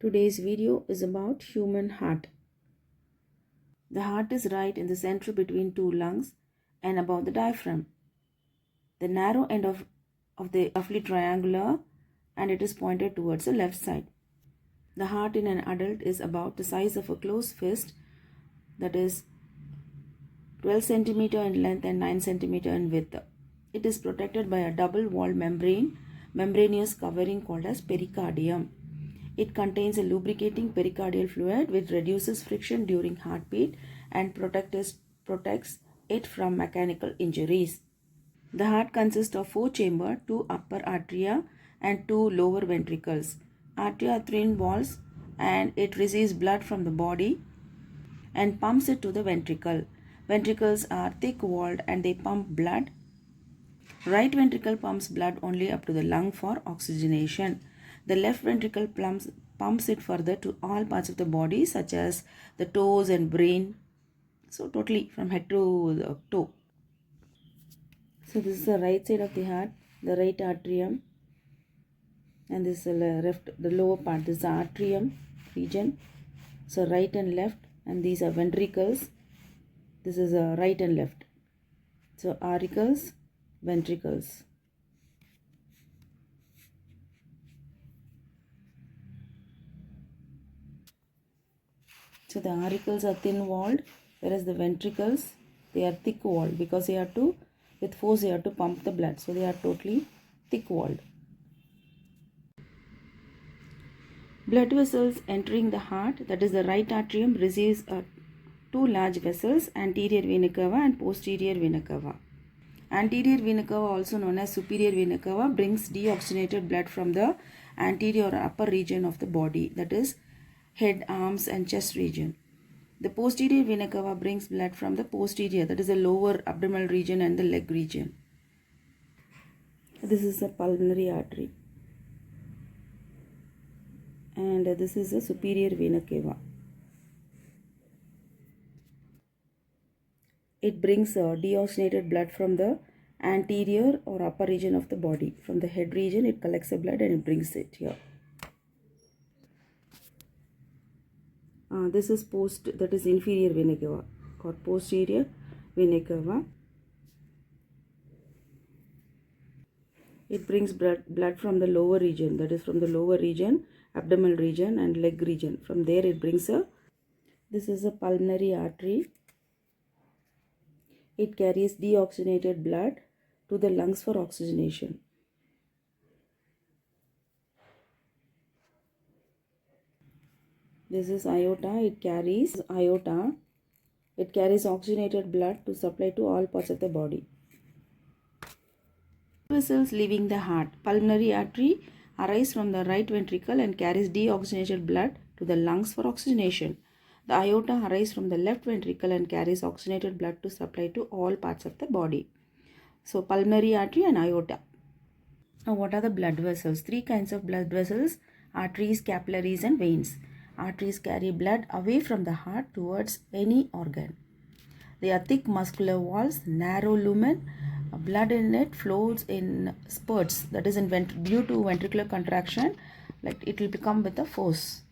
Today's video is about human heart. The heart is right in the center between two lungs and above the diaphragm. The narrow end of the roughly triangular and it is pointed towards the left side. The heart in an adult is about the size of a closed fist, that is 12 cm in length and 9 cm in width. It is protected by a double-walled membranous covering called as pericardium. It contains a lubricating pericardial fluid which reduces friction during heartbeat and protects it from mechanical injuries. The heart consists of 4 chambers, 2 upper arteria and 2 lower ventricles. Arteria are thin walls and it receives blood from the body and pumps it to the ventricle. Ventricles are thick walled and they pump blood. Right ventricle pumps blood only up to the lung for oxygenation. The left ventricle pumps it further to all parts of the body such as the toes and brain. So totally from head to the toe. So this is the right side of the heart, the right atrium, and this is the lower part. This is the atrium region. So right and left, and these are ventricles. This is right and left. So auricles, ventricles. So the auricles are thin walled, whereas the ventricles, they are thick walled because they have to, with force they have to pump the blood. So they are totally thick walled. Blood vessels entering the heart, that is the right atrium, receives two large vessels, anterior vena cava and posterior vena cava. Anterior vena cava, also known as superior vena cava, brings deoxygenated blood from the anterior or upper region of the body, that is head, arms and chest region. The posterior vena cava brings blood from the posterior, that is the lower abdominal region and the leg region. This is the pulmonary artery. And this is the superior vena cava. It brings deoxygenated blood from the anterior or upper region of the body. From the head region, it collects the blood and it brings it here. This is that is inferior vena cava or posterior vena cava. It brings blood from the lower region, that is from the lower region, abdominal region and leg region. From there it brings this is a pulmonary artery. It carries deoxygenated blood to the lungs for oxygenation. This is aorta. It carries oxygenated blood to supply to all parts of the body. Vessels leaving the heart. Pulmonary artery arises from the right ventricle and carries deoxygenated blood to the lungs for oxygenation. The aorta arises from the left ventricle and carries oxygenated blood to supply to all parts of the body. So pulmonary artery and aorta. Now what are the blood vessels? 3 kinds of blood vessels: arteries, capillaries and veins. Arteries carry blood away from the heart towards any organ. They are thick muscular walls, narrow lumen. Blood in it flows in spurts, that is due to ventricular contraction, like it will become with a force.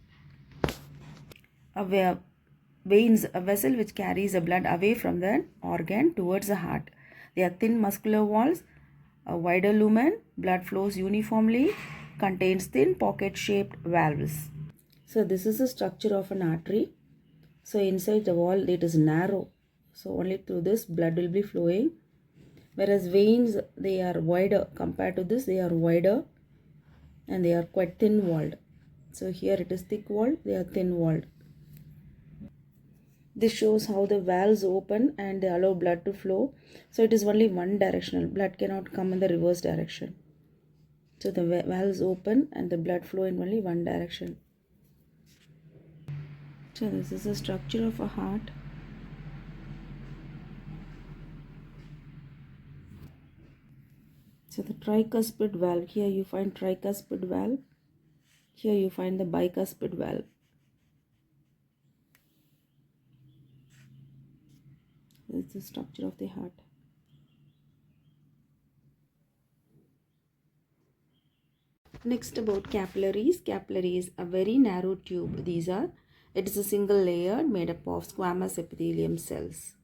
Veins, a vessel which carries the blood away from the organ towards the heart. They are thin muscular walls, a wider lumen, blood flows uniformly, contains thin pocket-shaped valves. So this is the structure of an artery. So inside the wall it is narrow. So only through this blood will be flowing. Whereas veins, they are wider. Compared to this, they are wider and they are quite thin walled. So here it is thick walled, they are thin walled. This shows how the valves open and they allow blood to flow. So it is only one directional. Blood cannot come in the reverse direction. So the valves open and the blood flow in only one direction. So this is the structure of a heart. So the tricuspid valve, here you find tricuspid valve. Here you find the bicuspid valve. This is the structure of the heart. Next, about capillaries. Capillaries, a very narrow tube. It is a single layer made up of squamous epithelium cells.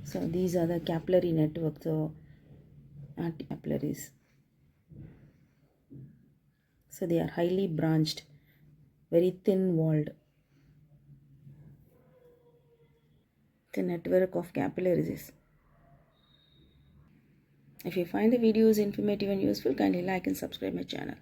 So these are the capillary network, so capillaries. So they are highly branched, very thin walled. The network of capillaries. If you find the videos informative and useful, kindly like and subscribe my channel.